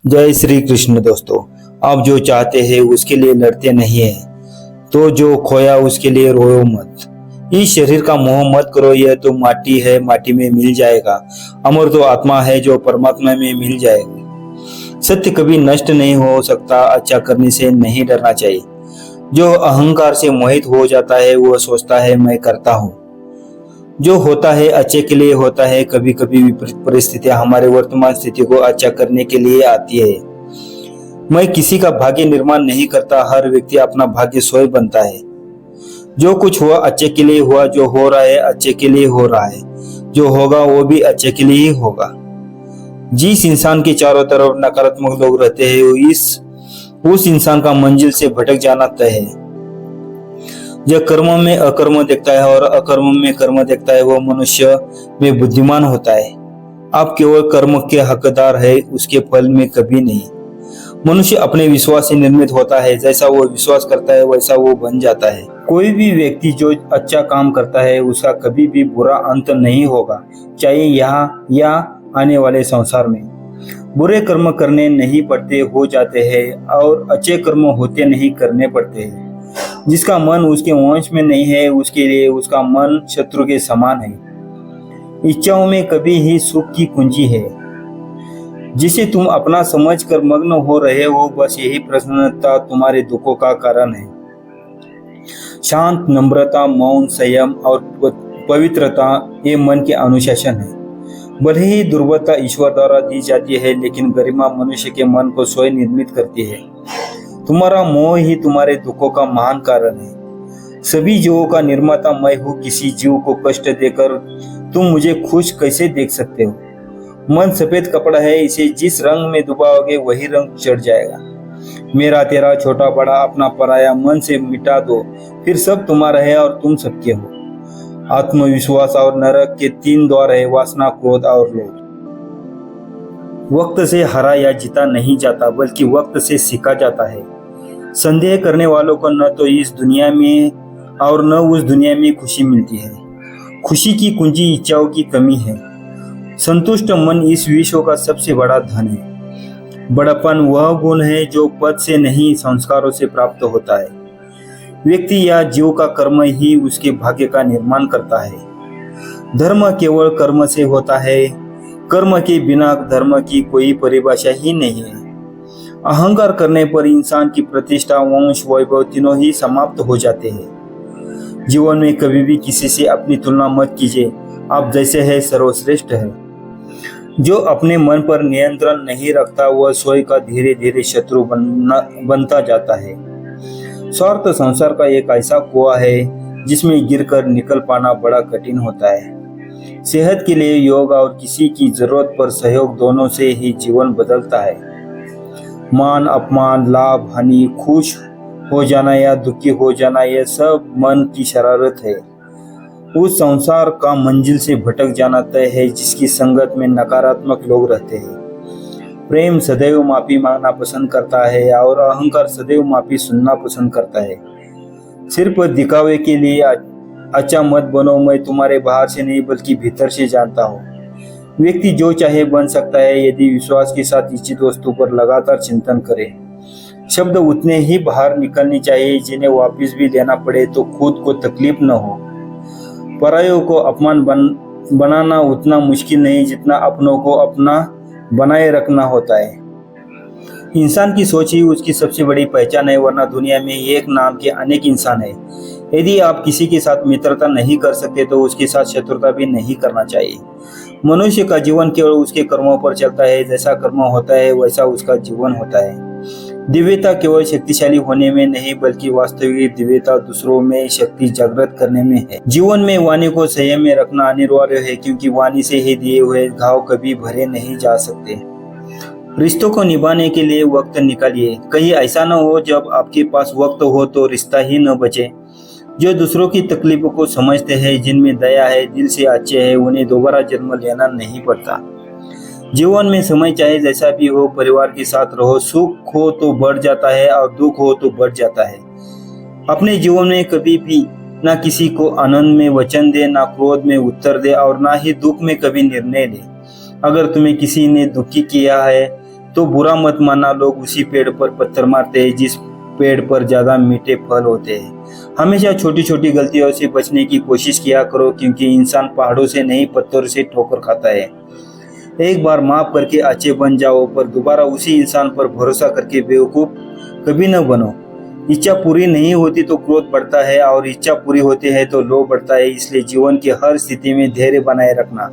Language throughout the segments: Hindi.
जय श्री कृष्ण दोस्तों। आप जो चाहते हैं उसके लिए लड़ते नहीं हैं, तो जो खोया उसके लिए रोयो मत। इस शरीर का मोह मत करो, यह तो माटी है, माटी में मिल जाएगा। अमर तो आत्मा है जो परमात्मा में मिल जाएगी। सत्य कभी नष्ट नहीं हो सकता। अच्छा करने से नहीं डरना चाहिए। जो अहंकार से मोहित हो जाता है वह सोचता है मैं करता हूँ। जो होता है अच्छे के लिए होता है। कभी कभी विपरीत परिस्थितियां हमारे वर्तमान स्थिति को अच्छा करने के लिए आती है। मैं किसी का भाग्य निर्माण नहीं करता, हर व्यक्ति अपना भाग्य स्वयं बनता है। जो कुछ हुआ अच्छे के लिए हुआ, जो हो रहा है अच्छे के लिए हो रहा है, जो होगा वो भी अच्छे के लिए ही होगा। जिस इंसान के चारों तरफ नकारात्मक लोग रहते हैं उस इंसान का मंजिल से भटक जाना तय है। जो कर्म में अकर्म देखता है और अकर्म में कर्म देखता है वो मनुष्य में बुद्धिमान होता है। आप केवल कर्म के हकदार है, उसके फल में कभी नहीं। मनुष्य अपने विश्वास से निर्मित होता है। जैसा वो विश्वास करता है वैसा वो बन जाता है। कोई भी व्यक्ति जो अच्छा काम करता है उसका कभी भी बुरा अंत नहीं होगा, चाहे यहाँ या आने वाले संसार में। बुरे कर्म करने नहीं पड़ते, हो जाते हैं, और अच्छे कर्म होते नहीं, करने पड़ते हैं। जिसका मन उसके वंश में नहीं है उसके लिए उसका मन शत्रु के समान है। इच्छाओं में कभी ही सुख की कुंजी है। जिसे तुम अपना समझ कर मग्न हो रहे हो, बस यही प्रसन्नता तुम्हारे दुखों का कारण है। शांत, नम्रता, मौन, संयम और पवित्रता ये मन के अनुशासन है। भले ही दुर्बलता ईश्वर द्वारा दी जाती है, लेकिन गरिमा मनुष्य के मन को स्वयं निर्मित करती है। तुम्हारा मोह ही तुम्हारे दुखों का महान कारण है। सभी जीवों का निर्माता मैं हूँ। किसी जीव को कष्ट देकर तुम मुझे खुश कैसे देख सकते हो? मन सफेद कपड़ा है, इसे जिस रंग में डुबाओगे वही रंग चढ़ जाएगा। मेरा तेरा, छोटा बड़ा, अपना पराया मन से मिटा दो, फिर सब तुम्हारा है और तुम सबके हो। आत्मविश्वास और नरक के 3 द्वार है, वासना, क्रोध और लोभ। वक्त से हरा या जीता नहीं जाता, बल्कि वक्त से सीखा जाता है। संदेह करने वालों को न तो इस दुनिया में और न उस दुनिया में खुशी मिलती है। खुशी की कुंजी इच्छाओं की कमी है। संतुष्ट मन इस विश्व का सबसे बड़ा धन है। बड़प्पन वह गुण है जो पद से नहीं संस्कारों से प्राप्त होता है। व्यक्ति या जीव का कर्म ही उसके भाग्य का निर्माण करता है। धर्म केवल कर्म से होता है। कर्म के बिना धर्म की कोई परिभाषा ही नहीं है। अहंकार करने पर इंसान की प्रतिष्ठा, वंश, वैभव तीनों ही समाप्त हो जाते हैं। जीवन में कभी भी किसी से अपनी तुलना मत कीजिए। आप जैसे हैं सर्वश्रेष्ठ है। जो अपने मन पर नियंत्रण नहीं रखता वह स्वयं का धीरे धीरे शत्रु बनता जाता है। स्वार्थ संसार का एक ऐसा कुआं है जिसमें गिरकर निकल पाना बड़ा कठिन होता है। सेहत के लिए योग और किसी की जरूरत पर सहयोग, दोनों से ही जीवन बदलता है। मान अपमान, लाभ हानि, खुश हो जाना या दुखी हो जाना, यह सब मन की शरारत है। उस संसार का मंजिल से भटक जाना तय है जिसकी संगत में नकारात्मक लोग रहते हैं। प्रेम सदैव माफी मांगना पसंद करता है और अहंकार सदैव माफी सुनना पसंद करता है। सिर्फ दिखावे के लिए अच्छा मत बनो। मैं तुम्हारे बाहर से नहीं बल्कि भीतर से जानता हूँ। व्यक्ति जो चाहे बन सकता है यदि विश्वास के साथ इच्छित वस्तु पर लगातार चिंतन करे। शब्द उतने ही बाहर निकलने चाहिए जिन्हें वापस भी लेना पड़े तो खुद को तकलीफ न हो। परायों को अपमान बनाना उतना मुश्किल नहीं जितना अपनों को अपना बनाए रखना होता है। इंसान की सोच ही उसकी सबसे बड़ी पहचान है, वरना दुनिया में एक नाम के अनेक इंसान है। यदि आप किसी के साथ मित्रता नहीं कर सकते तो उसके साथ शत्रुता भी नहीं करना चाहिए। मनुष्य का जीवन केवल उसके कर्मों पर चलता है। जैसा कर्म होता है वैसा उसका जीवन होता है। दिव्यता केवल शक्तिशाली होने में नहीं बल्कि वास्तविक दिव्यता दूसरों में शक्ति जागृत करने में है। जीवन में वाणी को संयम में रखना अनिवार्य है, क्योंकि वाणी से ही दिए हुए घाव कभी भरे नहीं जा सकते। रिश्तों को निभाने के लिए वक्त निकालिए। कहीं ऐसा न हो जब आपके पास वक्त हो तो रिश्ता ही न बचे। जो दूसरों की तकलीफों को समझते हैं, जिनमें दया है, दिल से अच्छे हैं, उन्हें दोबारा जन्म लेना नहीं पड़ता। जीवन में समय चाहे जैसा भी हो, परिवार के साथ रहो। सुख हो तो बढ़ जाता है और दुख हो तो बढ़ जाता है। अपने जीवन में कभी भी ना किसी को आनंद में वचन दे, ना क्रोध में उत्तर दे और ना ही दुख में कभी निर्णय ले। अगर तुम्हें किसी ने दुखी किया है तो बुरा मत मानना, लोग उसी पेड़ पर पत्थर मारते हैं जिस पेड़ पर ज्यादा मीठे फल होते हैं। हमेशा छोटी छोटी गलतियों से बचने की कोशिश किया करो, क्योंकि इंसान पहाड़ों से नहीं पत्थरों से ठोकर खाता है। एक बार माफ करके अच्छे बन जाओ, पर दोबारा उसी इंसान पर भरोसा करके बेवकूफ कभी न बनो। इच्छा पूरी नहीं होती तो क्रोध बढ़ता है, और इच्छा पूरी होती है तो लोभ बढ़ता है। इसलिए जीवन की हर स्थिति में धैर्य बनाए रखना।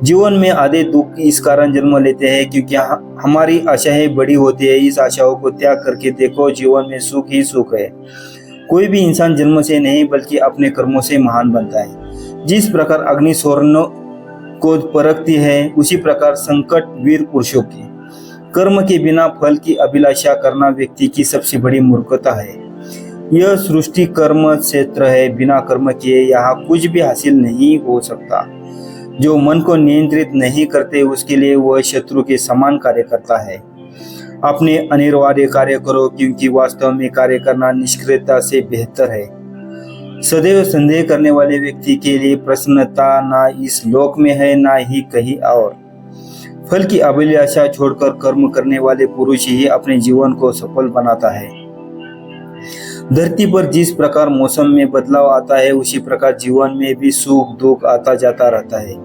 जीवन में आधे दुख इस कारण जन्म लेते हैं क्योंकि हमारी आशाएं बड़ी होती है। इस आशाओं को त्याग करके देखो, जीवन में सुख ही सुख है। कोई भी इंसान जन्म से नहीं बल्कि अपने कर्मों से महान बनता है। जिस प्रकार अग्नि स्वर्ण को परखती है, उसी प्रकार संकट वीर पुरुषों की। कर्म के बिना फल की अभिलाषा करना व्यक्ति की सबसे बड़ी मूर्खता है। यह सृष्टि कर्म क्षेत्र है, बिना कर्म किए यहाँ कुछ भी हासिल नहीं हो सकता। जो मन को नियंत्रित नहीं करते उसके लिए वह शत्रु के समान कार्य करता है। अपने अनिवार्य कार्य करो, क्योंकि वास्तव में कार्य करना निष्क्रियता से बेहतर है। सदैव संदेह करने वाले व्यक्ति के लिए प्रसन्नता ना इस लोक में है ना ही कहीं और। फल की अभिलाषा छोड़कर कर्म करने वाले पुरुष ही अपने जीवन को सफल बनाता है। धरती पर जिस प्रकार मौसम में बदलाव आता है, उसी प्रकार जीवन में भी सुख दुख आता जाता रहता है।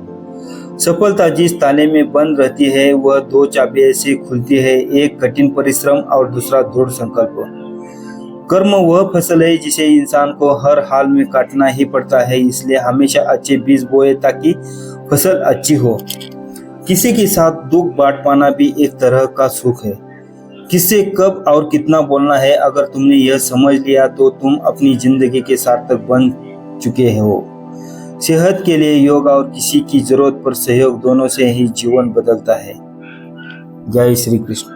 सफलता जिस ताले में बंद रहती है वह दो चाबियों से खुलती है, एक कठिन परिश्रम और दूसरा दृढ़ संकल्प। कर्म वह फसल है जिसे इंसान को हर हाल में काटना ही पड़ता है। इसलिए हमेशा अच्छे बीज बोए ताकि फसल अच्छी हो। किसी के साथ दुख बांट पाना भी एक तरह का सुख है। किससे कब और कितना बोलना है, अगर तुमने यह समझ लिया तो तुम अपनी जिंदगी के सार्थक बन चुके हो। सेहत के लिए योग और किसी की जरूरत पर सहयोग, दोनों से ही जीवन बदलता है। जय श्री कृष्ण।